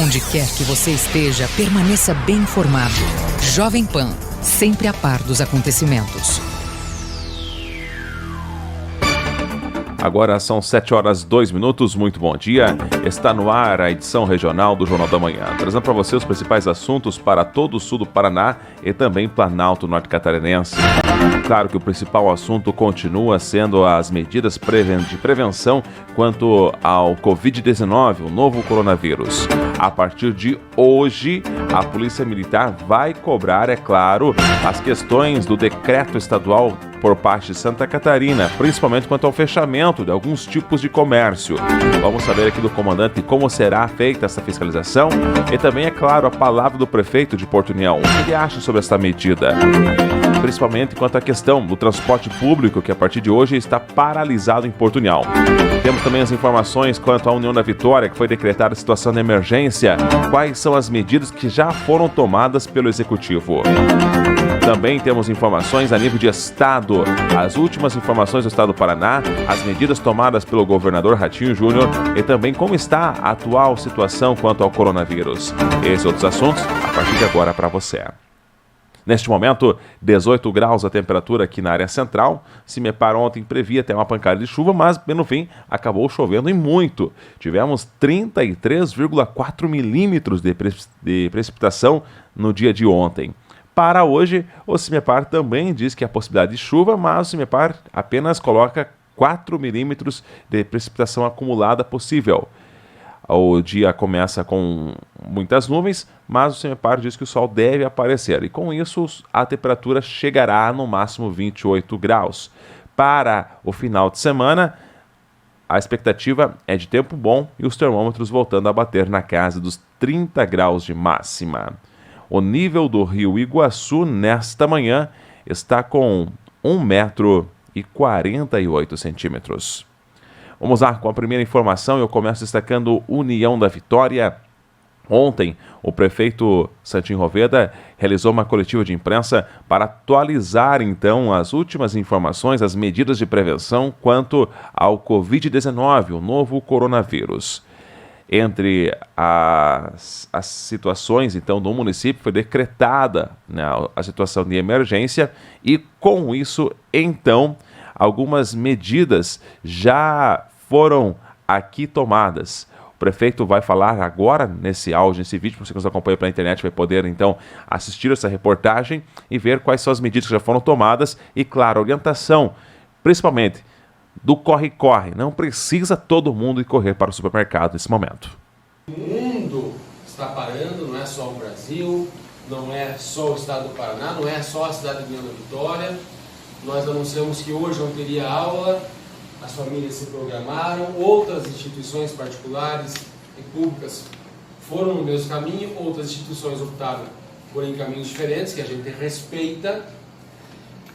Onde quer que você esteja, permaneça bem informado. Jovem Pan, sempre a par dos acontecimentos. Agora são 7h02, muito bom dia. Está no ar a edição regional do Jornal da Manhã, trazendo para você os principais assuntos para todo o sul do Paraná e também Planalto Norte Catarinense. Claro que o principal assunto continua sendo as medidas de prevenção quanto ao Covid-19, o novo coronavírus. A partir de hoje, a Polícia Militar vai cobrar, é claro, as questões do decreto estadual por parte de Santa Catarina, principalmente quanto ao fechamento de alguns tipos de comércio. Vamos saber aqui do comandante como será feita essa fiscalização e também, é claro, a palavra do prefeito de Porto União. O que ele acha sobre esta medida? Principalmente quanto à questão do transporte público, que a partir de hoje está paralisado em Porto União. Temos também as informações quanto à União da Vitória, que foi decretada a situação de emergência. Quais são as medidas que já foram tomadas pelo Executivo? Também temos informações a nível de Estado, as últimas informações do Estado do Paraná, as medidas tomadas pelo governador Ratinho Júnior e também como está a atual situação quanto ao coronavírus. Esses e outros assuntos a partir de agora para você. Neste momento, 18 graus a temperatura aqui na área central. CIMEPAR ontem previa até uma pancada de chuva, mas, no fim, acabou chovendo e muito. Tivemos 33,4 milímetros de precipitação no dia de ontem. Para hoje, o CIMEPAR também diz que há possibilidade de chuva, mas o CIMEPAR apenas coloca 4 milímetros de precipitação acumulada possível. O dia começa com muitas nuvens, mas o CIMEPAR diz que o sol deve aparecer. E com isso, a temperatura chegará no máximo 28 graus. Para o final de semana, a expectativa é de tempo bom e os termômetros voltando a bater na casa dos 30 graus de máxima. O nível do rio Iguaçu, nesta manhã, está com 1,48 m. Vamos lá com a primeira informação. Eu começo destacando União da Vitória. Ontem, o prefeito Santinho Roveda realizou uma coletiva de imprensa para atualizar, então, as últimas informações, as medidas de prevenção quanto ao Covid-19, o novo coronavírus. Entre as situações, então, do município, foi decretada, né, a situação de emergência e, com isso, então, algumas medidas já foram aqui tomadas. O prefeito vai falar agora nesse áudio, nesse vídeo, para você que nos acompanha pela internet, vai poder, então, assistir essa reportagem e ver quais são as medidas que já foram tomadas e, claro, orientação, principalmente, do corre-corre. Não precisa todo mundo ir correr para o supermercado nesse momento. O mundo está parando, não é só o Brasil, não é só o estado do Paraná, não é só a cidade de União da Vitória. Nós anunciamos que hoje não teria aula, as famílias se programaram, outras instituições particulares e públicas foram no mesmo caminho, outras instituições optaram por caminhos diferentes, que a gente respeita.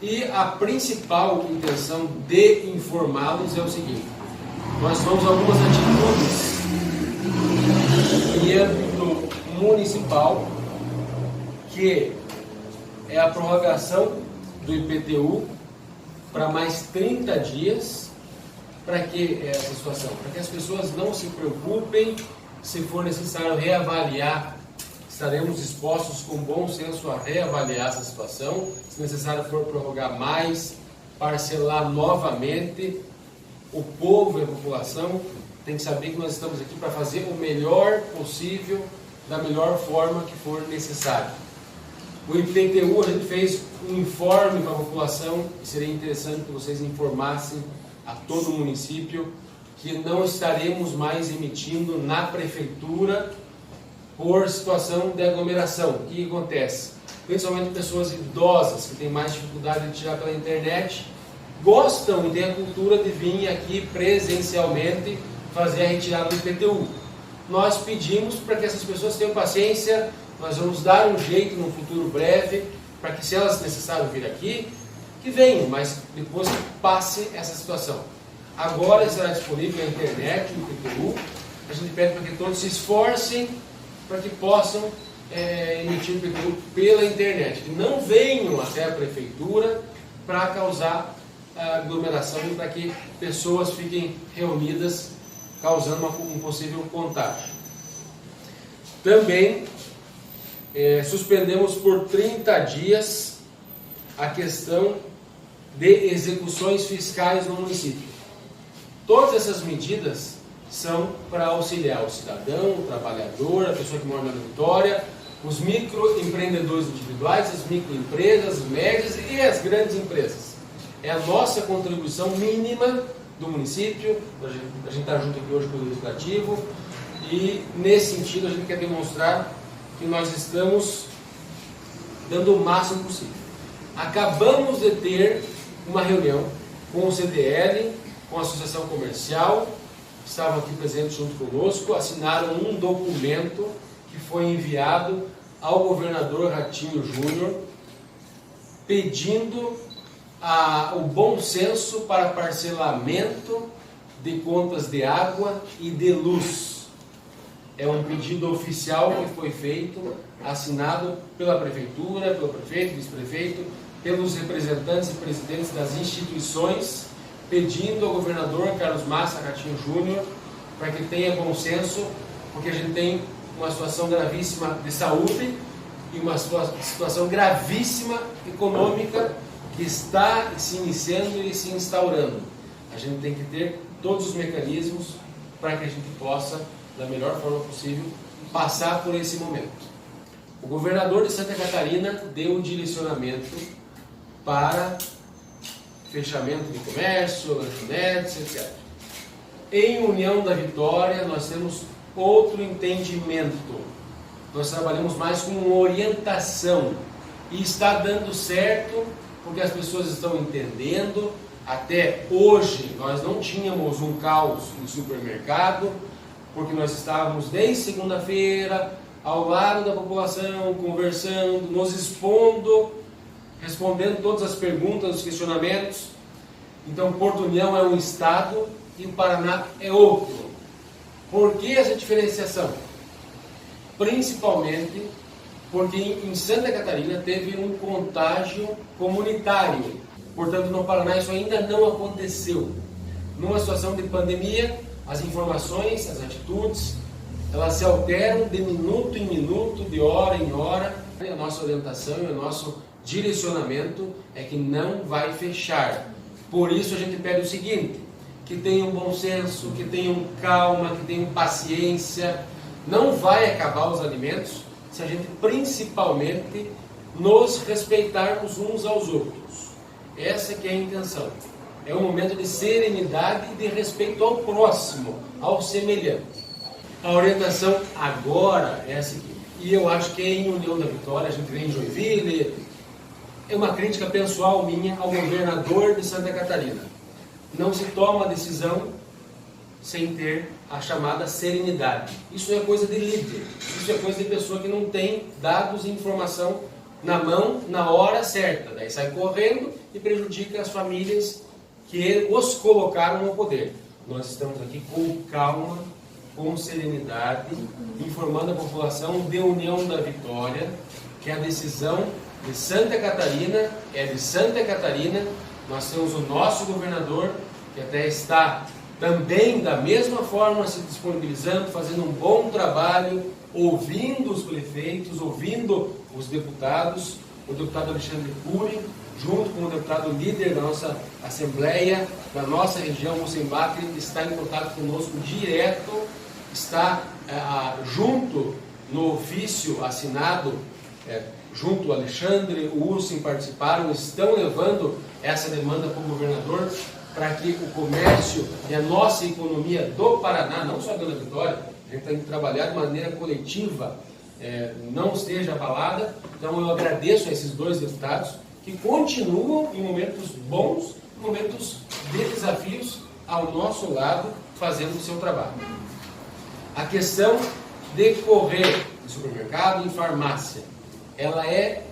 E a principal intenção de informá-los é o seguinte: nós tomamos algumas atitudes em âmbito municipal, que é a prorrogação do IPTU para mais 30 dias. Para que essa situação? Para que as pessoas não se preocupem, se for necessário reavaliar, estaremos dispostos com bom senso a reavaliar essa situação. Se necessário for prorrogar mais, parcelar novamente, o povo e a população tem que saber que nós estamos aqui para fazer o melhor possível, da melhor forma que for necessário. O IPTU, a gente fez um informe para a população, e seria interessante que vocês informassem a todo o município que não estaremos mais emitindo na prefeitura por situação de aglomeração. O que acontece? Principalmente pessoas idosas que têm mais dificuldade de tirar pela internet, gostam e têm a cultura de vir aqui presencialmente fazer a retirada do IPTU. Nós pedimos para que essas pessoas tenham paciência, nós vamos dar um jeito no futuro breve, para que, se elas necessário vir aqui, que venham, mas depois que passe essa situação. Agora será disponível na internet o IPTU. A gente pede para que todos se esforcem para que possam emitir o IPTU pela internet, que não venham até a prefeitura para causar aglomeração e para que pessoas fiquem reunidas, causando um possível contágio. Também suspendemos por 30 dias a questão de execuções fiscais no município. Todas essas medidas são para auxiliar o cidadão, o trabalhador, a pessoa que mora na Vitória, os microempreendedores individuais, as microempresas, as médias e as grandes empresas. É a nossa contribuição mínima do município, a gente está junto aqui hoje com o Legislativo, e nesse sentido a gente quer demonstrar que nós estamos dando o máximo possível. Acabamos de ter uma reunião com o CDL, com a Associação Comercial, que estavam aqui presentes junto conosco, assinaram um documento que foi enviado ao governador Ratinho Júnior, pedindo o bom senso para parcelamento de contas de água e de luz. É um pedido oficial que foi feito, assinado pela Prefeitura, pelo prefeito, vice-prefeito, pelos representantes e presidentes das instituições, pedindo ao governador Carlos Massa Ratinho Júnior para que tenha bom senso, porque a gente tem uma situação gravíssima de saúde e uma situação gravíssima econômica que está se iniciando e se instaurando. A gente tem que ter todos os mecanismos para que a gente possa, da melhor forma possível, passar por esse momento. O governador de Santa Catarina deu um direcionamento para fechamento de comércio, lanchonetes, etc. Em União da Vitória, nós temos outro entendimento. Nós trabalhamos mais com orientação e está dando certo porque as pessoas estão entendendo. Até hoje nós não tínhamos um caos no supermercado, porque nós estávamos desde segunda-feira ao lado da população, conversando, nos expondo, respondendo todas as perguntas, os questionamentos. Então Porto União é um estado e o Paraná é outro. Por que essa diferenciação? Principalmente porque em Santa Catarina teve um contágio comunitário. Portanto, no Paraná isso ainda não aconteceu. Numa situação de pandemia, as informações, as atitudes, elas se alteram de minuto em minuto, de hora em hora. A nossa orientação e o nosso direcionamento é que não vai fechar. Por isso a gente pede o seguinte, que tenham bom senso, que tenham calma, que tenham paciência. Não vai acabar os alimentos se a gente principalmente nos respeitarmos uns aos outros. Essa que é a intenção. É um momento de serenidade e de respeito ao próximo, ao semelhante. A orientação agora é a seguinte, e eu acho que em União da Vitória, a gente vem em Joinville, é uma crítica pessoal minha ao governador de Santa Catarina. Não se toma decisão sem ter a chamada serenidade. Isso é coisa de líder, isso é coisa de pessoa que não tem dados e informação na mão, na hora certa. Daí sai correndo e prejudica as famílias que os colocaram no poder. Nós estamos aqui com calma, com serenidade, informando a população de União da Vitória que a decisão de Santa Catarina é de Santa Catarina. Nós temos o nosso governador, que até está também da mesma forma se disponibilizando, fazendo um bom trabalho, ouvindo os prefeitos, ouvindo os deputados, o deputado Alexandre Cury, junto com o deputado líder da nossa Assembleia, da nossa região, Moçembacre, está em contato conosco direto, está junto no ofício assinado, junto o Alexandre, o Ursin participaram, estão levando essa demanda para o governador, para que o comércio e a nossa economia do Paraná, não só da Vitória, a gente tem que trabalhar de maneira coletiva, não esteja abalada. Então eu agradeço a esses dois deputados que continuam em momentos bons, momentos de desafios ao nosso lado, fazendo o seu trabalho. A questão de correr em supermercado, em farmácia, ela é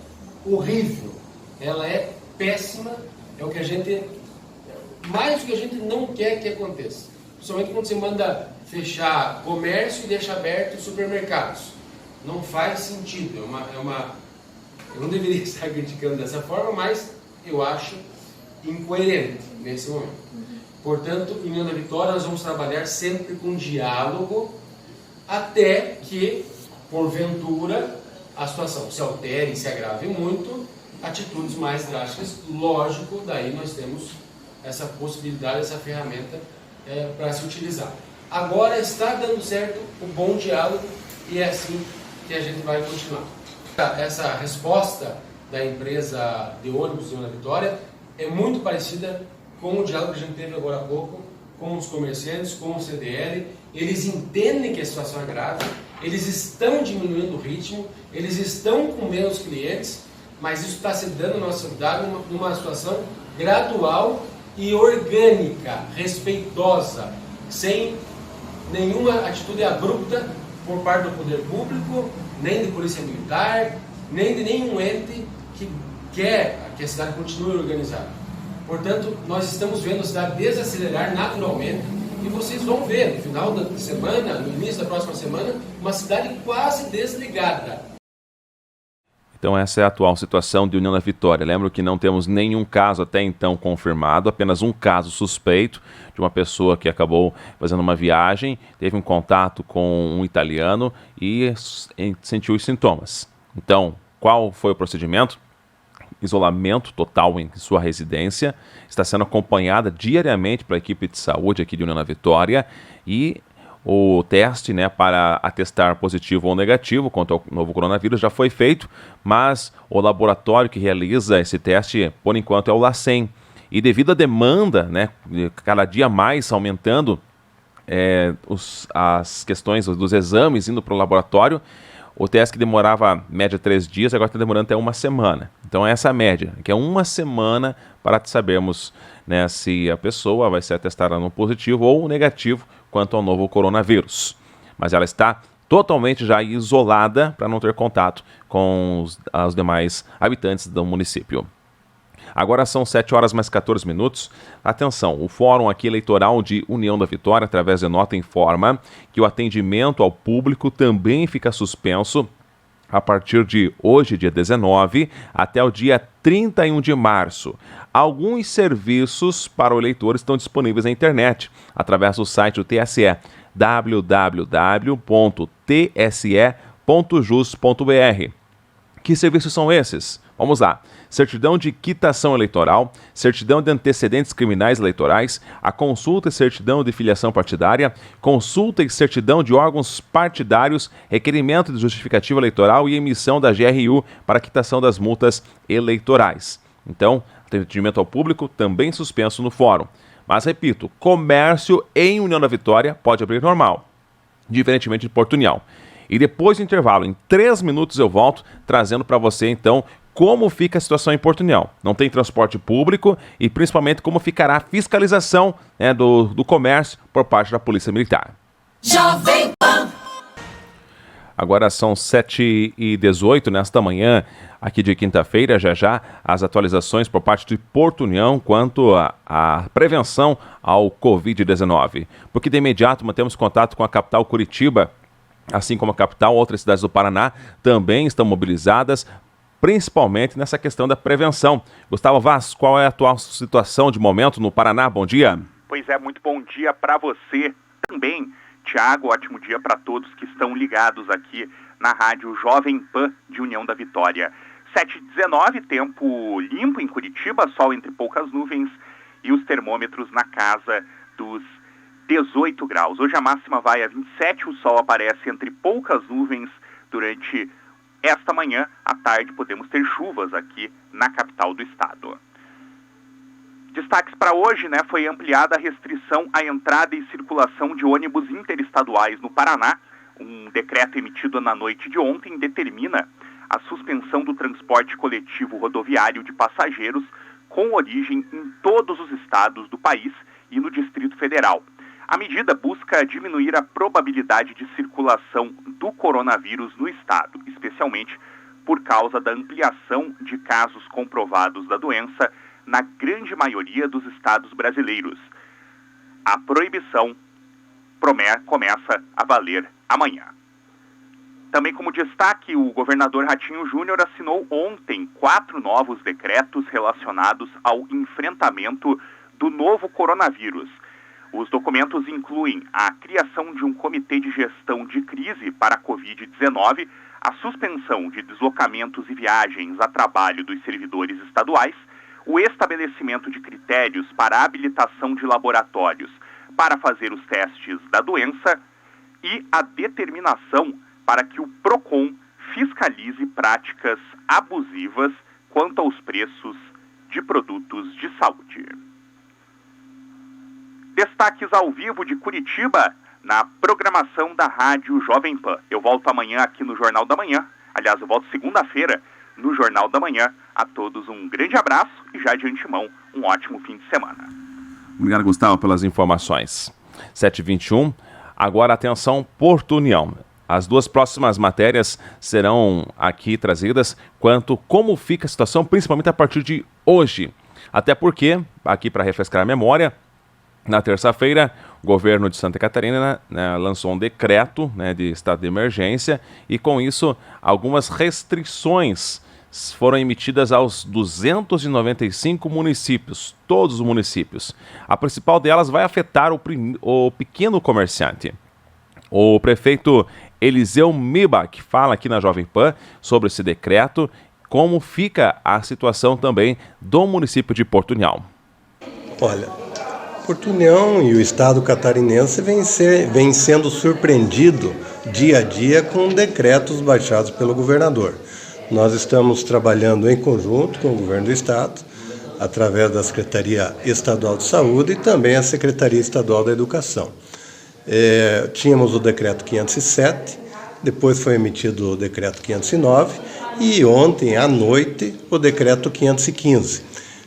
horrível, ela é péssima, é o que a gente, mais do que a gente não quer que aconteça. Principalmente quando você manda fechar comércio e deixa aberto supermercados. Não faz sentido, eu não deveria estar criticando dessa forma, mas eu acho incoerente nesse momento. Portanto, em União da Vitória nós vamos trabalhar sempre com diálogo, até que porventura, a situação se altere e se agrave muito, atitudes mais drásticas, lógico, daí nós temos essa possibilidade, essa ferramenta para se utilizar. Agora está dando certo o bom diálogo e é assim que a gente vai continuar. Essa resposta da empresa de ônibus de União da Vitória é muito parecida com o diálogo que a gente teve agora há pouco com os comerciantes, com o CDL. Eles entendem que a situação é grave, eles estão diminuindo o ritmo, eles estão com menos clientes, mas isso está se dando na nossa cidade numa situação gradual e orgânica, respeitosa, sem nenhuma atitude abrupta por parte do poder público, nem de polícia militar, nem de nenhum ente que quer que a cidade continue organizada. Portanto, nós estamos vendo a cidade desacelerar naturalmente e vocês vão ver no final da semana, no início da próxima semana, uma cidade quase desligada. Então essa é a atual situação de União da Vitória. Lembro que não temos nenhum caso até então confirmado, apenas um caso suspeito de uma pessoa que acabou fazendo uma viagem, teve um contato com um italiano e sentiu os sintomas. Então, qual foi o procedimento? Isolamento total em sua residência, está sendo acompanhada diariamente pela equipe de saúde aqui de União da Vitória e o teste, para atestar positivo ou negativo quanto ao novo coronavírus já foi feito, mas o laboratório que realiza esse teste, por enquanto, é o LACEN. E devido à demanda, cada dia mais aumentando as questões dos exames indo para o laboratório, o teste que demorava média 3 dias, agora está demorando até uma semana. Então essa é a média, que é uma semana para sabermos se a pessoa vai ser atestada no positivo ou negativo quanto ao novo coronavírus. Mas ela está totalmente já isolada para não ter contato com os demais habitantes do município. Agora são 7 horas mais 14 minutos. Atenção, o Fórum aqui eleitoral de União da Vitória, através de nota, informa que o atendimento ao público também fica suspenso a partir de hoje, dia 19, até o dia 31 de março. Alguns serviços para o eleitor estão disponíveis na internet, através do site do TSE, www.tse.jus.br. Que serviços são esses? Vamos lá. Certidão de quitação eleitoral, certidão de antecedentes criminais eleitorais, a consulta e certidão de filiação partidária, consulta e certidão de órgãos partidários, requerimento de justificativa eleitoral e emissão da GRU para quitação das multas eleitorais. Então, atendimento ao público também suspenso no fórum. Mas, repito, comércio em União da Vitória pode abrir normal, diferentemente de Porto União. E depois do intervalo, em 3 minutos eu volto, trazendo para você, então, como fica a situação em Porto União. Não tem transporte público e, principalmente, como ficará a fiscalização do comércio por parte da Polícia Militar. Jovem Pan. Agora são 7h18 nesta manhã, aqui de quinta-feira, já as atualizações por parte de Porto União quanto à prevenção ao Covid-19. Porque de imediato mantemos contato com a capital Curitiba, assim como a capital, outras cidades do Paraná também estão mobilizadas, principalmente nessa questão da prevenção. Gustavo Vaz, qual é a atual situação de momento no Paraná? Bom dia. Pois é, muito bom dia para você também, Tiago. Ótimo dia para todos que estão ligados aqui na rádio Jovem Pan de União da Vitória. 7h19, tempo limpo em Curitiba, sol entre poucas nuvens e os termômetros na casa dos 18 graus. Hoje a máxima vai a 27, o sol aparece entre poucas nuvens durante esta manhã. À tarde podemos ter chuvas aqui na capital do estado. Destaques para hoje, foi ampliada a restrição à entrada e circulação de ônibus interestaduais no Paraná. Um decreto emitido na noite de ontem determina a suspensão do transporte coletivo rodoviário de passageiros com origem em todos os estados do país e no Distrito Federal. A medida busca diminuir a probabilidade de circulação do coronavírus no estado, especialmente por causa da ampliação de casos comprovados da doença na grande maioria dos estados brasileiros. A proibição começa a valer amanhã. Também como destaque, o governador Ratinho Júnior assinou ontem 4 novos decretos relacionados ao enfrentamento do novo coronavírus. Os documentos incluem a criação de um comitê de gestão de crise para a Covid-19, a suspensão de deslocamentos e viagens a trabalho dos servidores estaduais, o estabelecimento de critérios para a habilitação de laboratórios para fazer os testes da doença e a determinação para que o PROCON fiscalize práticas abusivas quanto aos preços de produtos de saúde. Destaques ao vivo de Curitiba na programação da Rádio Jovem Pan. Eu volto amanhã aqui no Jornal da Manhã. Aliás, eu volto segunda-feira no Jornal da Manhã. A todos um grande abraço e já de antemão um ótimo fim de semana. Obrigado, Gustavo, pelas informações. 7h21. Agora atenção, Porto União. As duas próximas matérias serão aqui trazidas quanto como fica a situação, principalmente a partir de hoje. Até porque, aqui para refrescar a memória, na terça-feira, o governo de Santa Catarina lançou um decreto de estado de emergência e, com isso, algumas restrições foram emitidas aos 295 municípios, todos os municípios. A principal delas vai afetar o pequeno comerciante. O prefeito Eliseu Mibach fala aqui na Jovem Pan sobre esse decreto, como fica a situação também do município de Porto União. Olha, Porto União e o estado catarinense vem sendo surpreendido dia a dia com decretos baixados pelo governador. Nós estamos trabalhando em conjunto com o governo do estado, através da Secretaria Estadual de Saúde e também a Secretaria Estadual da Educação. Tínhamos o decreto 507, depois foi emitido o decreto 509 e ontem à noite o decreto 515.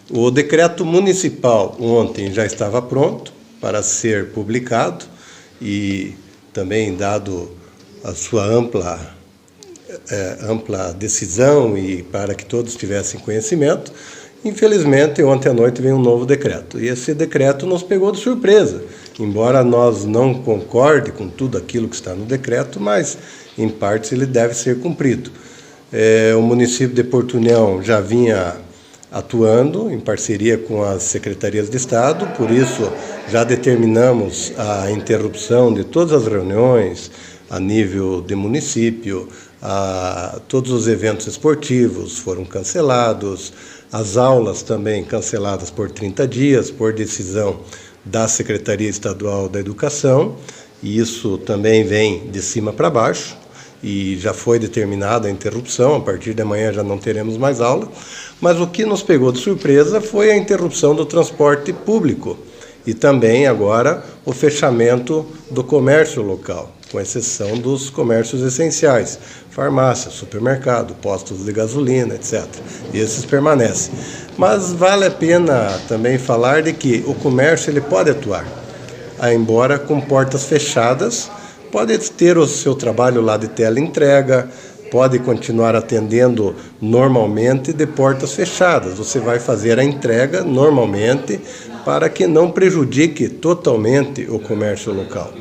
O decreto municipal ontem já estava pronto para ser publicado e também dado a sua ampla decisão e para que todos tivessem conhecimento. Infelizmente, ontem à noite veio um novo decreto e esse decreto nos pegou de surpresa, embora nós não concorde com tudo aquilo que está no decreto, mas em partes ele deve ser cumprido. O município de Porto União já vinha atuando em parceria com as secretarias de Estado, por isso já determinamos a interrupção de todas as reuniões a nível de município, todos os eventos esportivos foram cancelados, as aulas também canceladas por 30 dias, por decisão da Secretaria Estadual da Educação, e isso também vem de cima para baixo, e já foi determinada a interrupção, a partir de amanhã já não teremos mais aula, mas o que nos pegou de surpresa foi a interrupção do transporte público e também agora o fechamento do comércio local, com exceção dos comércios essenciais, farmácia, supermercado, postos de gasolina, etc. Esses permanecem. Mas vale a pena também falar de que o comércio ele pode atuar, embora com portas fechadas, pode ter o seu trabalho lá de teleentrega, pode continuar atendendo normalmente de portas fechadas. Você vai fazer a entrega normalmente para que não prejudique totalmente o comércio local.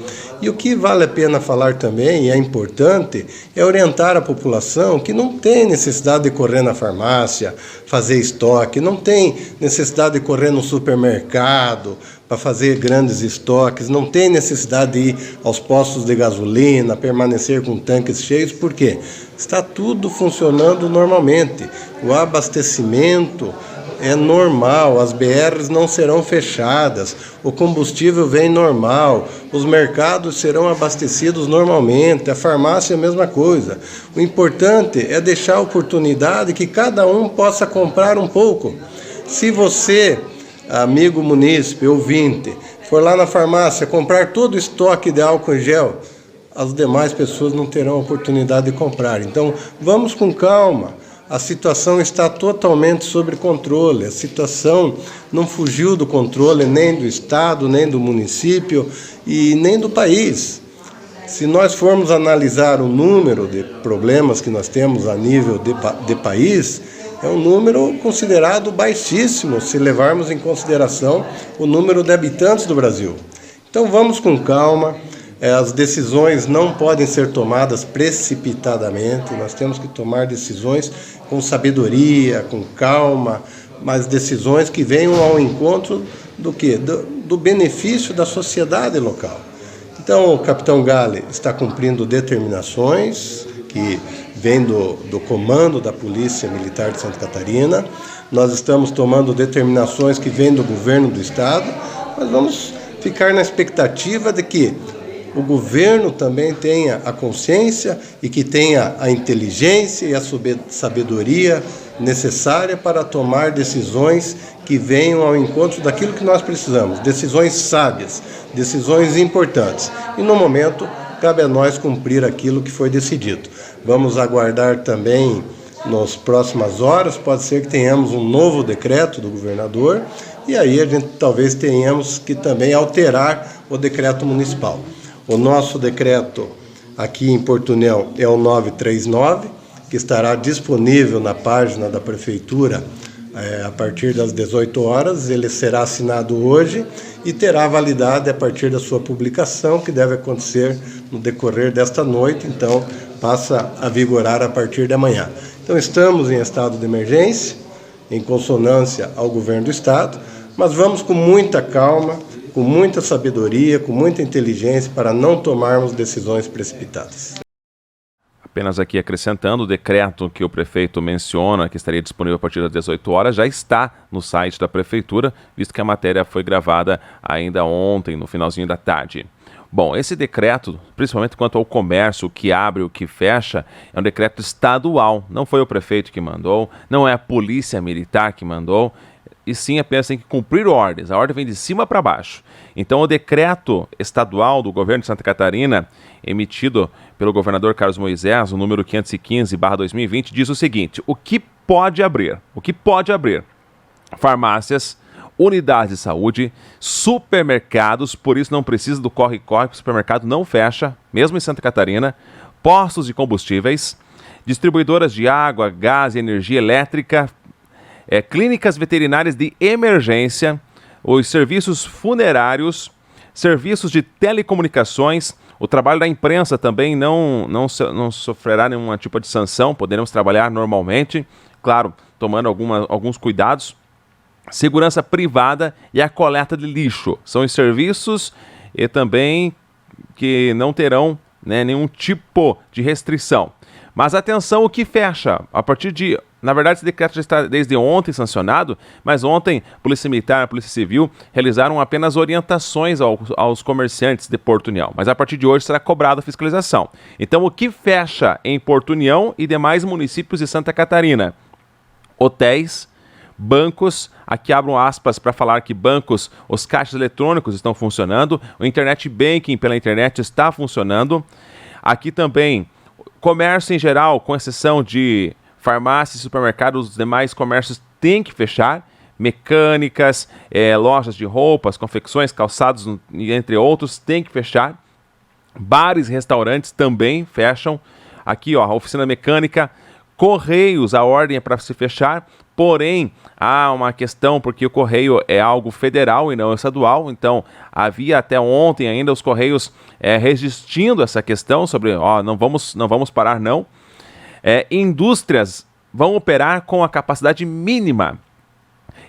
E o que vale a pena falar também, e é importante, é orientar a população que não tem necessidade de correr na farmácia, fazer estoque, não tem necessidade de correr no supermercado para fazer grandes estoques, não tem necessidade de ir aos postos de gasolina, permanecer com tanques cheios, por quê? Está tudo funcionando normalmente. O abastecimento é normal, as BRs não serão fechadas, o combustível vem normal, os mercados serão abastecidos normalmente, a farmácia é a mesma coisa. O importante é deixar a oportunidade que cada um possa comprar um pouco. Se você, amigo munícipe, ouvinte, for lá na farmácia comprar todo o estoque de álcool em gel, as demais pessoas não terão a oportunidade de comprar. Então, vamos com calma. A situação está totalmente sob controle, a situação não fugiu do controle nem do Estado, nem do município e nem do país. Se nós formos analisar o número de problemas que nós temos a nível de país, é um número considerado baixíssimo, se levarmos em consideração o número de habitantes do Brasil. Então vamos com calma. As decisões não podem ser tomadas precipitadamente, nós temos que tomar decisões com sabedoria, com calma, mas decisões que venham ao encontro do quê? do benefício da sociedade local. Então, o capitão Gale está cumprindo determinações que vêm do comando da Polícia Militar de Santa Catarina. Nós estamos tomando determinações que vêm do governo do estado, mas vamos ficar na expectativa de que o governo também tenha a consciência e que tenha a inteligência e a sabedoria necessária para tomar decisões que venham ao encontro daquilo que nós precisamos, decisões sábias, decisões importantes. E no momento, cabe a nós cumprir aquilo que foi decidido. Vamos aguardar também nas próximas horas, pode ser que tenhamos um novo decreto do governador e aí a gente talvez tenhamos que também alterar o decreto municipal. O nosso decreto aqui em Porto União é o 939, que estará disponível na página da Prefeitura a partir das 18 horas. Ele será assinado hoje e terá validade a partir da sua publicação, que deve acontecer no decorrer desta noite, então passa a vigorar a partir de amanhã. Então estamos em estado de emergência, em consonância ao governo do estado, mas vamos com muita calma, com muita sabedoria, com muita inteligência para não tomarmos decisões precipitadas. Apenas aqui acrescentando, o decreto que o prefeito menciona, que estaria disponível a partir das 18 horas, já está no site da prefeitura, visto que a matéria foi gravada ainda ontem, no finalzinho da tarde. Bom, esse decreto, principalmente quanto ao comércio, o que abre, o que fecha, é um decreto estadual. Não foi o prefeito que mandou, não é a polícia militar que mandou, e sim apenas tem que cumprir ordens. A ordem vem de cima para baixo. Então o decreto estadual do governo de Santa Catarina, emitido pelo governador Carlos Moisés, o número 515/2020, diz o seguinte: o que pode abrir? Farmácias, unidades de saúde, supermercados, por isso não precisa do corre-corre, o supermercado não fecha, mesmo em Santa Catarina, postos de combustíveis, distribuidoras de água, gás e energia elétrica, clínicas veterinárias de emergência, os serviços funerários, serviços de telecomunicações, o trabalho da imprensa também não sofrerá nenhum tipo de sanção, poderemos trabalhar normalmente, claro, tomando alguns cuidados. Segurança privada e a coleta de lixo são os serviços e também que não terão nenhum tipo de restrição. Mas atenção, o que fecha a partir de... Na verdade, esse decreto já está desde ontem sancionado, mas ontem Polícia Militar e Polícia Civil realizaram apenas orientações aos comerciantes de Porto União. Mas a partir de hoje será cobrada a fiscalização. Então, o que fecha em Porto União e demais municípios de Santa Catarina? Hotéis, bancos, aqui abro aspas para falar que bancos, os caixas eletrônicos estão funcionando, o internet banking pela internet está funcionando. Aqui também, comércio em geral, com exceção de farmácias, supermercados, os demais comércios têm que fechar, mecânicas, lojas de roupas, confecções, calçados, entre outros, têm que fechar. Bares e restaurantes também fecham. Aqui, ó, a oficina mecânica, correios, a ordem é para se fechar, porém, há uma questão, porque o correio é algo federal e não estadual, então havia até ontem ainda os correios resistindo essa questão sobre, não vamos parar não. Indústrias vão operar com a capacidade mínima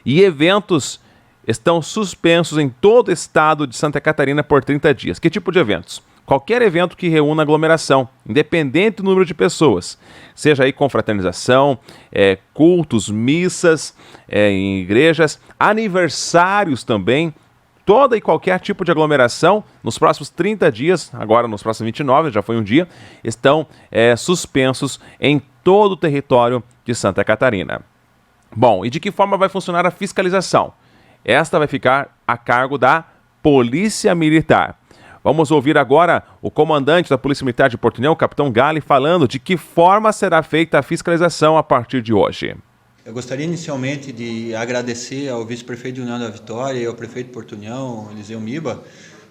e eventos estão suspensos em todo o estado de Santa Catarina por 30 dias. Que tipo de eventos? Qualquer evento que reúna aglomeração, independente do número de pessoas, seja aí confraternização, cultos, missas em igrejas, aniversários também, toda e qualquer tipo de aglomeração, nos próximos 30 dias, agora nos próximos 29, já foi um dia, estão suspensos em todo o território de Santa Catarina. Bom, e de que forma vai funcionar a fiscalização? Esta vai ficar a cargo da Polícia Militar. Vamos ouvir agora o comandante da Polícia Militar de Porto União, o capitão Gale, falando de que forma será feita a fiscalização a partir de hoje. Eu gostaria inicialmente de agradecer ao vice-prefeito de União da Vitória e ao prefeito de Porto União, Eliseu Miba,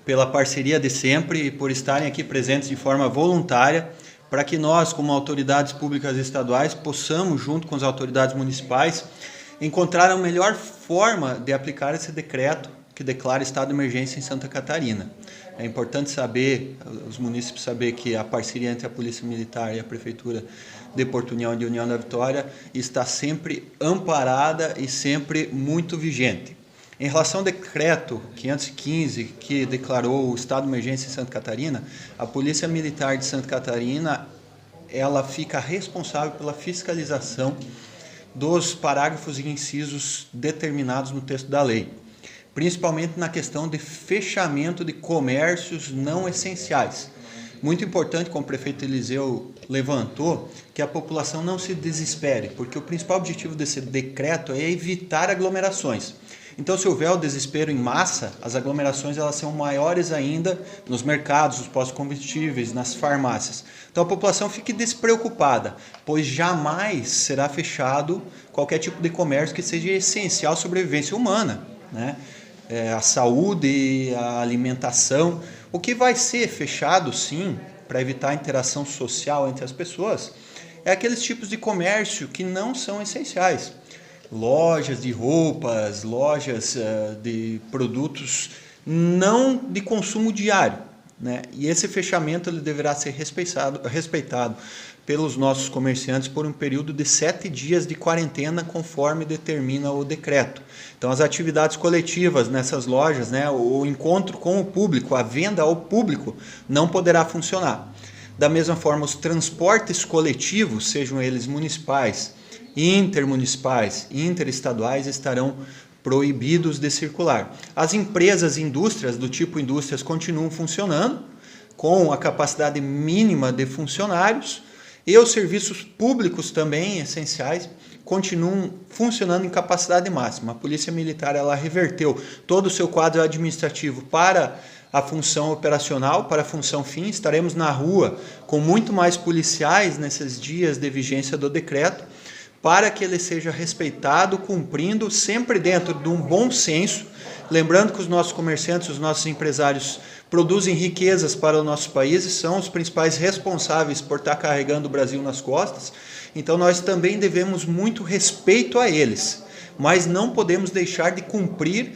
pela parceria de sempre e por estarem aqui presentes de forma voluntária para que nós, como autoridades públicas estaduais, possamos, junto com as autoridades municipais, encontrar a melhor forma de aplicar esse decreto que declara estado de emergência em Santa Catarina. É importante saber, os munícipes saber que a parceria entre a Polícia Militar e a Prefeitura de Porto União e de União da Vitória está sempre amparada e sempre muito vigente. Em relação ao decreto 515, que declarou o estado de emergência em Santa Catarina, a Polícia Militar de Santa Catarina ela fica responsável pela fiscalização dos parágrafos e incisos determinados no texto da lei, principalmente na questão de fechamento de comércios não essenciais. Muito importante, como o prefeito Eliseu levantou, que a população não se desespere, porque o principal objetivo desse decreto é evitar aglomerações. Então, se houver o desespero em massa, as aglomerações elas são maiores ainda nos mercados, nos postos de combustíveis, nas farmácias. Então, a população fique despreocupada, pois jamais será fechado qualquer tipo de comércio que seja essencial à sobrevivência humana, né? A saúde, a alimentação. O que vai ser fechado, sim, para evitar a interação social entre as pessoas, é aqueles tipos de comércio que não são essenciais. Lojas de roupas, lojas de produtos não de consumo diário, né? E esse fechamento ele deverá ser respeitado pelos nossos comerciantes por um período de 7 dias de quarentena, conforme determina o decreto. Então, as atividades coletivas nessas lojas, né, o encontro com o público, a venda ao público, não poderá funcionar. Da mesma forma, os transportes coletivos, sejam eles municipais, intermunicipais e interestaduais, estarão proibidos de circular. As empresas e indústrias do tipo indústrias continuam funcionando com a capacidade mínima de funcionários e os serviços públicos também essenciais continuam funcionando em capacidade máxima. A Polícia Militar ela reverteu todo o seu quadro administrativo para a função operacional, para a função fim. Estaremos na rua com muito mais policiais nesses dias de vigência do decreto, para que ele seja respeitado, cumprindo sempre dentro de um bom senso, lembrando que os nossos comerciantes, os nossos empresários produzem riquezas para o nosso país e são os principais responsáveis por estar carregando o Brasil nas costas, então nós também devemos muito respeito a eles, mas não podemos deixar de cumprir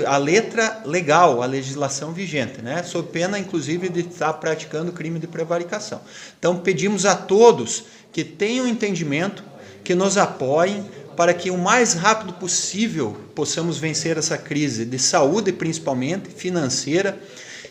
a letra legal, a legislação vigente, né? Sob pena, inclusive, de estar praticando crime de prevaricação. Então pedimos a todos que tenham entendimento, que nos apoiem para que o mais rápido possível possamos vencer essa crise de saúde, principalmente financeira,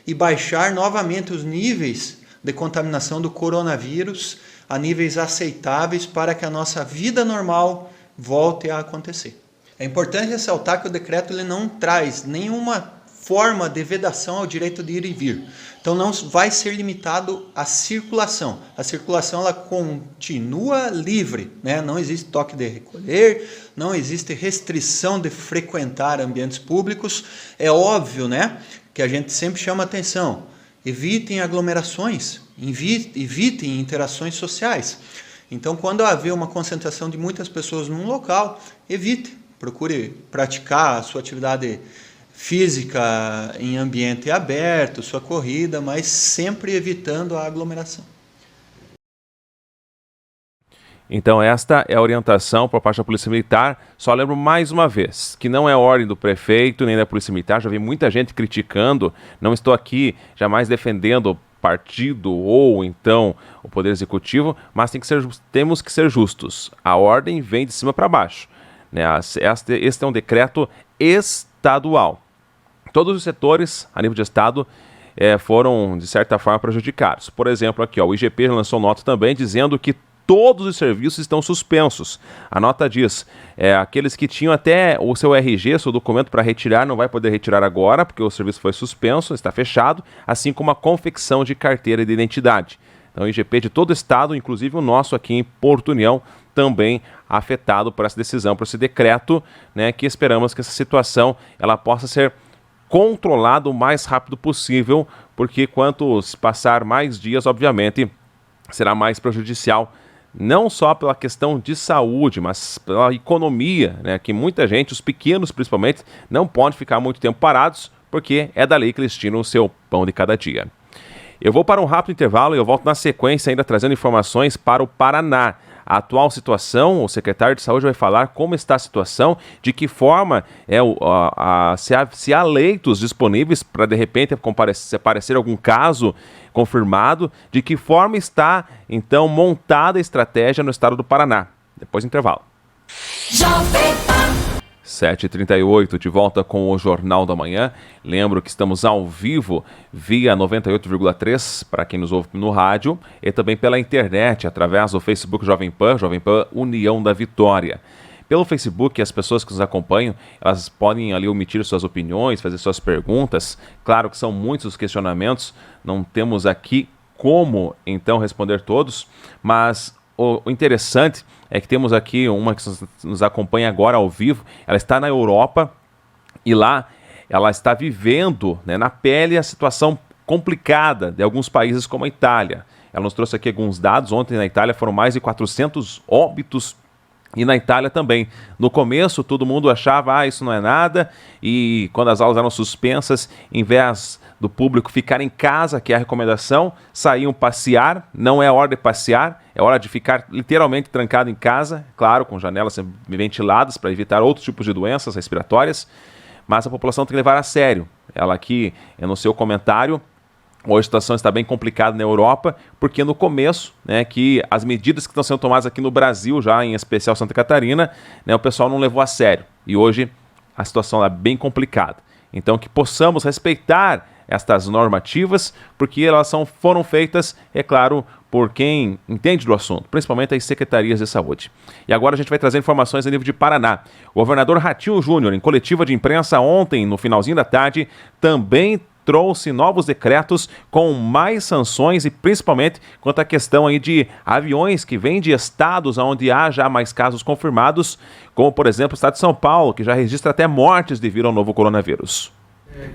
e baixar novamente os níveis de contaminação do coronavírus a níveis aceitáveis para que a nossa vida normal volte a acontecer. É importante ressaltar que o decreto ele não traz nenhuma forma de vedação ao direito de ir e vir. Então não vai ser limitado a circulação. A circulação ela continua livre, né? Não existe toque de recolher, não existe restrição de frequentar ambientes públicos. É óbvio, né, que a gente sempre chama atenção. Evitem aglomerações, evitem interações sociais. Então, quando haver uma concentração de muitas pessoas num local, evite, procure praticar a sua atividade física em ambiente aberto, sua corrida, mas sempre evitando a aglomeração. Então esta é a orientação por parte da Polícia Militar. Só lembro mais uma vez que não é ordem do prefeito nem da Polícia Militar. Já vi muita gente criticando, não estou aqui jamais defendendo o partido ou então o Poder Executivo, mas temos que ser justos. A ordem vem de cima para baixo, né? Este é um decreto estadual. Todos os setores, a nível de estado, foram, de certa forma, prejudicados. Por exemplo, aqui, o IGP lançou nota também dizendo que todos os serviços estão suspensos. A nota diz, aqueles que tinham até o seu RG, seu documento para retirar, não vai poder retirar agora, porque o serviço foi suspenso, está fechado, assim como a confecção de carteira de identidade. Então, o IGP de todo o estado, inclusive o nosso aqui em Porto União, também afetado por essa decisão, por esse decreto, né, que esperamos que essa situação ela possa ser controlado o mais rápido possível, porque quanto se passar mais dias, obviamente, será mais prejudicial, não só pela questão de saúde, mas pela economia, né, que muita gente, os pequenos principalmente, não podem ficar muito tempo parados, porque é dali que eles tiram o seu pão de cada dia. Eu vou para um rápido intervalo e eu volto na sequência ainda trazendo informações para o Paraná. A atual situação, o secretário de Saúde vai falar como está a situação, de que forma se há leitos disponíveis para de repente aparecer algum caso confirmado, de que forma está então montada a estratégia no estado do Paraná. Depois do intervalo. 7h38, de volta com o Jornal da Manhã. Lembro que estamos ao vivo via 98,3 para quem nos ouve no rádio e também pela internet, através do Facebook Jovem Pan União da Vitória. Pelo Facebook, as pessoas que nos acompanham, elas podem ali omitir suas opiniões, fazer suas perguntas. Claro que são muitos os questionamentos, não temos aqui como então responder todos, mas o interessante é que temos aqui uma que nos acompanha agora ao vivo. Ela está na Europa e lá ela está vivendo, né, na pele a situação complicada de alguns países como a Itália. Ela nos trouxe aqui alguns dados. Ontem na Itália foram mais de 400 óbitos e na Itália também. No começo todo mundo achava, isso não é nada, e quando as aulas eram suspensas, em vez do público ficar em casa, que é a recomendação, saíam passear. Não é hora de passear, é hora de ficar literalmente trancado em casa, claro, com janelas sempre ventiladas para evitar outros tipos de doenças respiratórias, mas a população tem que levar a sério. Ela aqui, no seu comentário, hoje a situação está bem complicada na Europa, porque no começo, né, que as medidas que estão sendo tomadas aqui no Brasil, já em especial Santa Catarina, né, o pessoal não levou a sério. E hoje a situação é bem complicada. Então que possamos respeitar estas normativas, porque elas foram feitas, é claro, por quem entende do assunto, principalmente as secretarias de saúde. E agora a gente vai trazer informações a nível de Paraná. O governador Ratinho Júnior, em coletiva de imprensa ontem, no finalzinho da tarde, também trouxe novos decretos com mais sanções e principalmente quanto à questão aí de aviões que vêm de estados onde há já mais casos confirmados, como por exemplo o estado de São Paulo, que já registra até mortes devido ao novo coronavírus.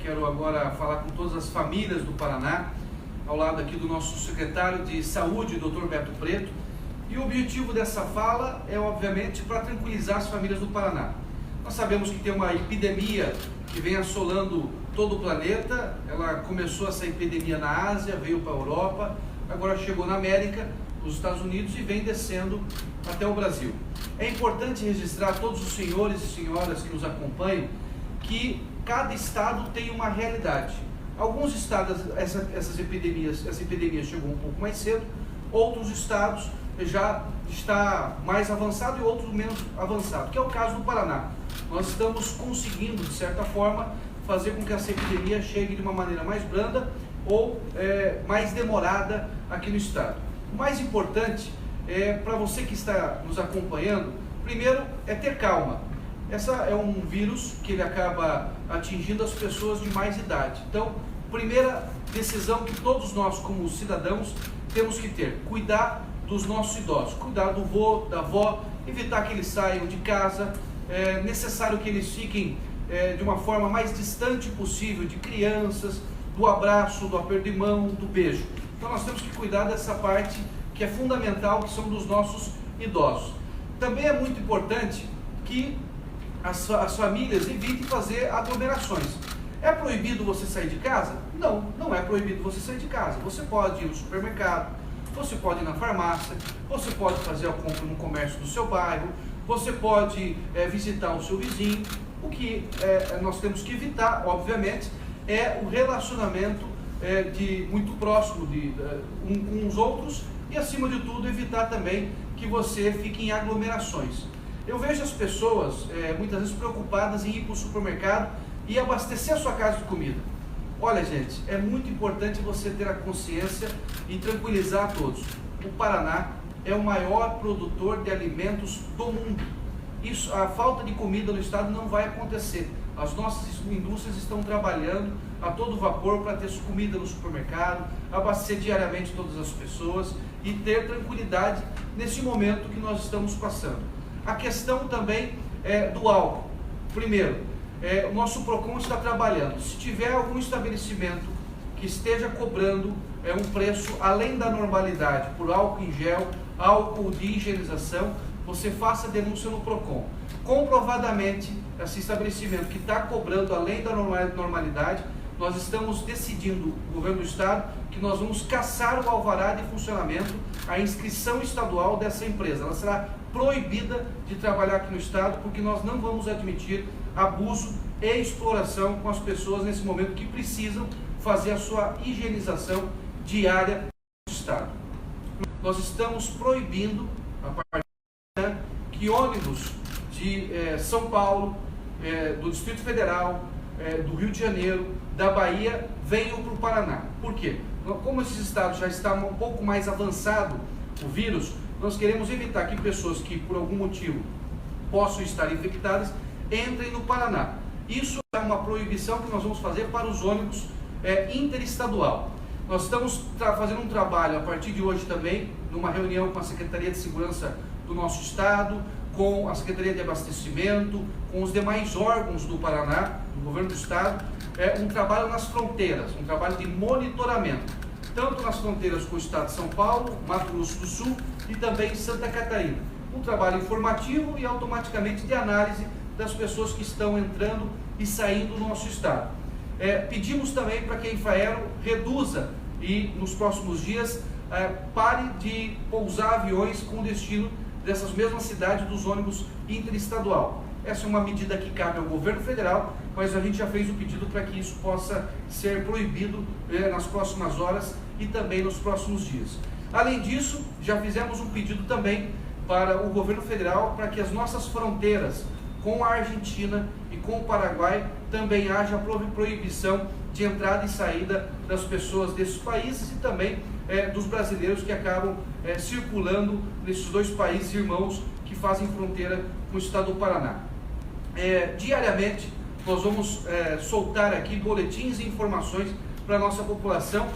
Quero agora falar com todas as famílias do Paraná, ao lado aqui do nosso secretário de Saúde, Dr. Beto Preto. E o objetivo dessa fala é, obviamente, para tranquilizar as famílias do Paraná. Nós sabemos que tem uma epidemia que vem assolando todo o planeta. Ela começou essa epidemia na Ásia, veio para a Europa, agora chegou na América, nos Estados Unidos e vem descendo até o Brasil. É importante registrar a todos os senhores e senhoras que nos acompanham que cada estado tem uma realidade. Alguns estados, essa epidemia chegou um pouco mais cedo, outros estados já está mais avançado e outros menos avançado, que é o caso do Paraná. Nós estamos conseguindo, de certa forma, fazer com que essa epidemia chegue de uma maneira mais branda ou mais demorada aqui no estado. O mais importante para você que está nos acompanhando, primeiro é ter calma. Essa é um vírus que ele acaba atingindo as pessoas de mais idade. Então, primeira decisão que todos nós como cidadãos temos que ter, cuidar dos nossos idosos, cuidar do vô, da avó, evitar que eles saiam de casa, é necessário que eles fiquem de uma forma mais distante possível de crianças, do abraço, do aperto de mão, do beijo. Então nós temos que cuidar dessa parte que é fundamental, que são dos nossos idosos. Também é muito importante que as famílias evitem fazer aglomerações. É proibido você sair de casa? Não, não é proibido você sair de casa. Você pode ir no supermercado, você pode ir na farmácia, você pode fazer a compra no comércio do seu bairro, você pode visitar o seu vizinho. O que nós temos que evitar, obviamente, é o relacionamento muito próximo com os outros e, acima de tudo, evitar também que você fique em aglomerações. Eu vejo as pessoas muitas vezes preocupadas em ir para o supermercado e abastecer a sua casa de comida. Olha, gente, é muito importante você ter a consciência e tranquilizar a todos. O Paraná é o maior produtor de alimentos do mundo. A falta de comida no estado não vai acontecer. As nossas indústrias estão trabalhando a todo vapor para ter comida no supermercado, abastecer diariamente todas as pessoas e ter tranquilidade nesse momento que nós estamos passando. A questão também do álcool. Primeiro, o nosso PROCON está trabalhando. Se tiver algum estabelecimento que esteja cobrando um preço além da normalidade por álcool em gel, álcool de higienização, você faça denúncia no PROCON. Comprovadamente, esse estabelecimento que está cobrando além da normalidade, nós estamos decidindo, o governo do estado, que nós vamos cassar o alvará de funcionamento, a inscrição estadual dessa empresa. Ela será proibida de trabalhar aqui no estado, porque nós não vamos admitir abuso e exploração com as pessoas nesse momento que precisam fazer a sua higienização diária no estado. Nós estamos proibindo, a partir que ônibus de São Paulo, do Distrito Federal, do Rio de Janeiro, da Bahia, venham para o Paraná. Por quê? Como esses estados já estão um pouco mais avançado o vírus, nós queremos evitar que pessoas que por algum motivo possam estar infectadas entrem no Paraná. Isso é uma proibição que nós vamos fazer para os ônibus interestadual. Nós estamos fazendo um trabalho a partir de hoje também, numa reunião com a Secretaria de Segurança do nosso estado, com a Secretaria de Abastecimento, com os demais órgãos do Paraná, do governo do estado, um trabalho nas fronteiras, um trabalho de monitoramento, tanto nas fronteiras com o estado de São Paulo, Mato Grosso do Sul e também Santa Catarina. Um trabalho informativo e automaticamente de análise das pessoas que estão entrando e saindo do nosso estado. Pedimos também para que a Infraero reduza e nos próximos dias pare de pousar aviões com destino dessas mesmas cidades dos ônibus interestadual. Essa é uma medida que cabe ao governo federal, mas a gente já fez o pedido para que isso possa ser proibido nas próximas horas e também nos próximos dias. Além disso, já fizemos um pedido também para o governo federal para que as nossas fronteiras com a Argentina e com o Paraguai também haja proibição de entrada e saída das pessoas desses países e também dos brasileiros que acabam circulando nesses dois países irmãos que fazem fronteira com o estado do Paraná. Diariamente nós vamos soltar aqui boletins e informações para a nossa população,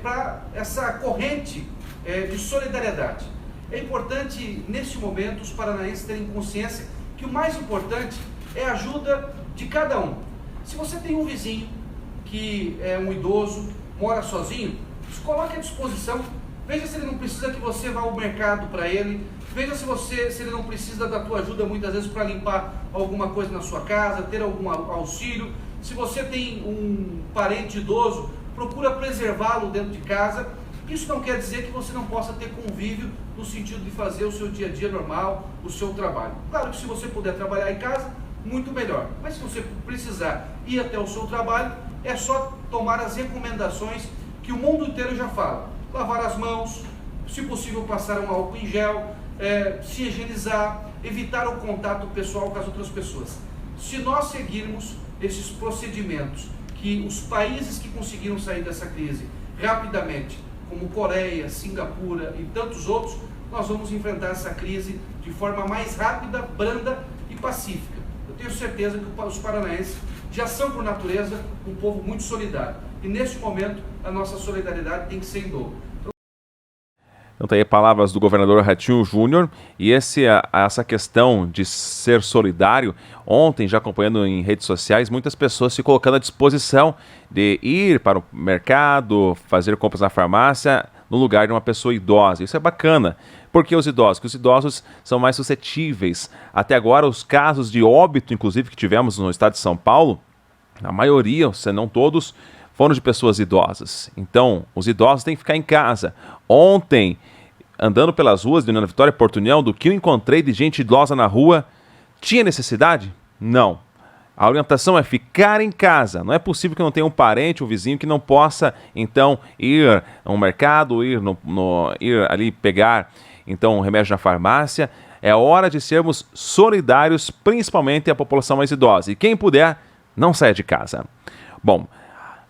para essa corrente de solidariedade. É importante, neste momento, os paranaenses terem consciência que o mais importante é a ajuda de cada um. Se você tem um vizinho que é um idoso, mora sozinho, se coloque à disposição, veja se ele não precisa que você vá ao mercado para ele, veja se ele não precisa da tua ajuda muitas vezes para limpar alguma coisa na sua casa, ter algum auxílio. Se você tem um parente idoso, procura preservá-lo dentro de casa. Isso não quer dizer que você não possa ter convívio no sentido de fazer o seu dia a dia normal, o seu trabalho. Claro que se você puder trabalhar em casa, muito melhor. Mas se você precisar ir até o seu trabalho, é só tomar as recomendações que o mundo inteiro já fala. Lavar as mãos, se possível passar um álcool em gel, se higienizar, evitar o contato pessoal com as outras pessoas. Se nós seguirmos esses procedimentos que os países que conseguiram sair dessa crise rapidamente, como Coreia, Singapura e tantos outros, nós vamos enfrentar essa crise de forma mais rápida, branda e pacífica. Eu tenho certeza que os paranaenses já são, por natureza, um povo muito solidário. E neste momento, a nossa solidariedade tem que ser em dobro. Então tem aí palavras do governador Ratinho Júnior, e essa questão de ser solidário, ontem já acompanhando em redes sociais, muitas pessoas se colocando à disposição de ir para o mercado, fazer compras na farmácia, no lugar de uma pessoa idosa. Isso é bacana. Por que os idosos? Porque os idosos são mais suscetíveis. Até agora, os casos de óbito, inclusive, que tivemos no estado de São Paulo, a maioria, se não todos, foram de pessoas idosas. Então, os idosos têm que ficar em casa. Ontem, andando pelas ruas de União da Vitória, Porto União, do que eu encontrei de gente idosa na rua, tinha necessidade? Não. A orientação é ficar em casa. Não é possível que não tenha um parente, um vizinho que não possa, então, ir ao mercado, ir ali pegar, então, um remédio na farmácia. É hora de sermos solidários, principalmente a população mais idosa. E quem puder, não saia de casa. Bom,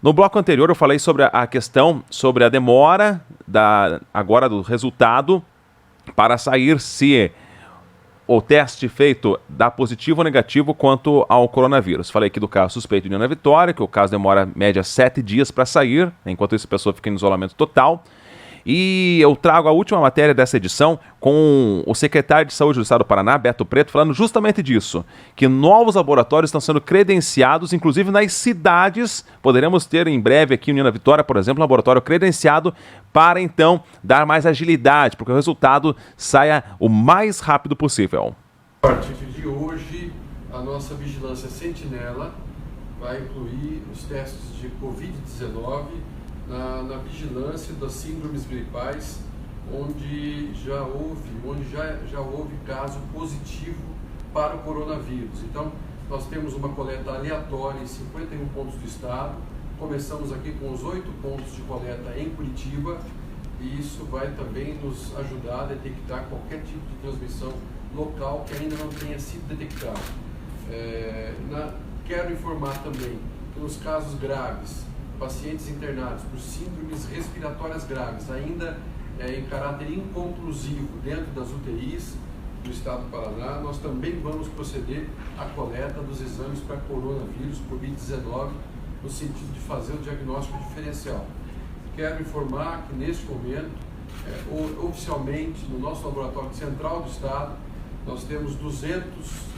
no bloco anterior eu falei sobre a questão, sobre a demora agora do resultado para sair se o teste feito dá positivo ou negativo quanto ao coronavírus. Falei aqui do caso suspeito de União da Vitória, que o caso demora média 7 dias para sair, enquanto isso a pessoa fica em isolamento total. E eu trago a última matéria dessa edição com o secretário de Saúde do Estado do Paraná, Beto Preto, falando justamente disso, que novos laboratórios estão sendo credenciados, inclusive nas cidades. Poderemos ter em breve aqui em União da Vitória, por exemplo, um laboratório credenciado para, então, dar mais agilidade, porque o resultado saia o mais rápido possível. A partir de hoje, a nossa vigilância sentinela vai incluir os testes de Covid-19 na vigilância das síndromes gripais, onde já houve caso positivo para o coronavírus. Então, nós temos uma coleta aleatória em 51 pontos do estado. Começamos aqui com os 8 pontos de coleta em Curitiba, e isso vai também nos ajudar a detectar qualquer tipo de transmissão local que ainda não tenha sido detectado. Quero informar também que nos casos graves, pacientes internados por síndromes respiratórias graves, ainda em caráter inconclusivo dentro das UTIs do Estado do Paraná, nós também vamos proceder à coleta dos exames para coronavírus, Covid-19, no sentido de fazer o diagnóstico diferencial. Quero informar que, neste momento, oficialmente, no nosso laboratório central do Estado, nós temos 200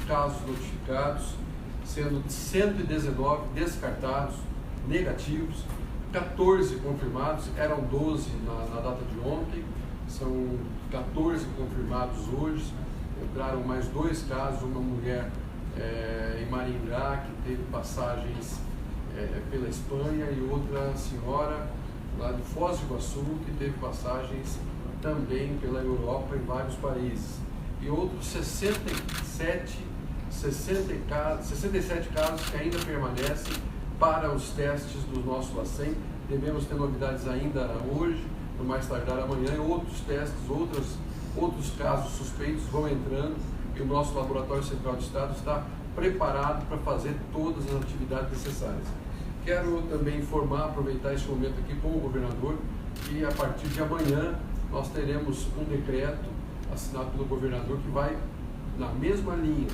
casos notificados, sendo 119 descartados, negativos, 14 confirmados, eram 12 na data de ontem, são 14 confirmados hoje, entraram mais 2 casos, uma mulher em Maringá, que teve passagens pela Espanha, e outra senhora lá de Foz do Iguaçu, que teve passagens também pela Europa em vários países. E outros 67 casos que ainda permanecem para os testes do nosso LACEN. Devemos ter novidades ainda hoje, no mais tardar amanhã, e outros testes, outros casos suspeitos vão entrando, e o nosso Laboratório Central do Estado está preparado para fazer todas as atividades necessárias. Quero também informar, aproveitar esse momento aqui com o governador, que a partir de amanhã nós teremos um decreto assinado pelo governador que vai, na mesma linha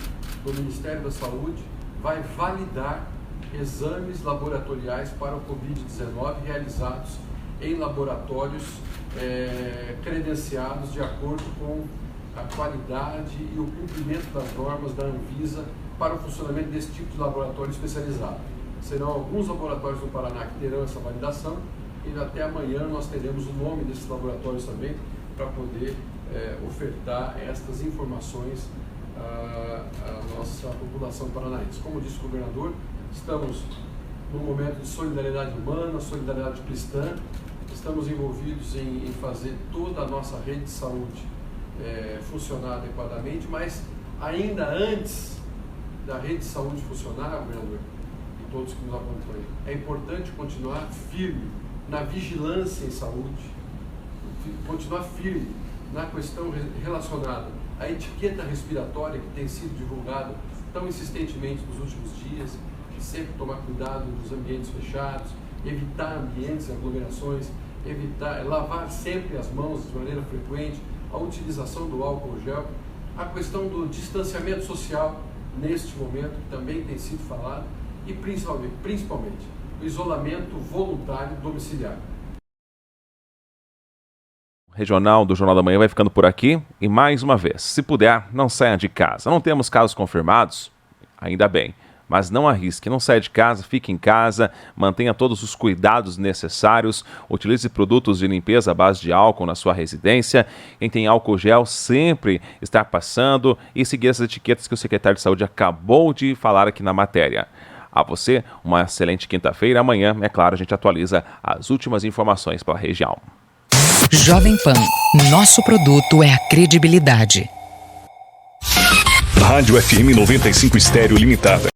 do Ministério da Saúde, vai validar exames laboratoriais para o Covid-19 realizados em laboratórios credenciados de acordo com a qualidade e o cumprimento das normas da Anvisa para o funcionamento desse tipo de laboratório especializado. Serão alguns laboratórios do Paraná que terão essa validação, e até amanhã nós teremos o nome desses laboratórios também para poder ofertar estas informações à nossa população paranaense. Como disse o governador, estamos num momento de solidariedade humana, solidariedade cristã, estamos envolvidos em fazer toda a nossa rede de saúde funcionar adequadamente, mas ainda antes da rede de saúde funcionar, governador, e todos que nos acompanham, é importante continuar firme na vigilância em saúde, continuar firme na questão relacionada à etiqueta respiratória que tem sido divulgada tão insistentemente nos últimos dias, de sempre tomar cuidado nos ambientes fechados, evitar ambientes e aglomerações, lavar sempre as mãos de maneira frequente, a utilização do álcool gel, a questão do distanciamento social neste momento, que também tem sido falado, e principalmente o isolamento voluntário domiciliar. Regional do Jornal da Manhã vai ficando por aqui, e mais uma vez, se puder, não saia de casa. Não temos casos confirmados, ainda bem, mas não arrisque, não saia de casa, fique em casa, mantenha todos os cuidados necessários, utilize produtos de limpeza à base de álcool na sua residência. Quem tem álcool gel sempre está passando, e seguir as etiquetas que o secretário de Saúde acabou de falar aqui na matéria. A você, uma excelente quinta-feira. Amanhã, é claro, a gente atualiza as últimas informações pela região. Jovem Pan, nosso produto é a credibilidade. Rádio FM 95 Estéreo Limitada.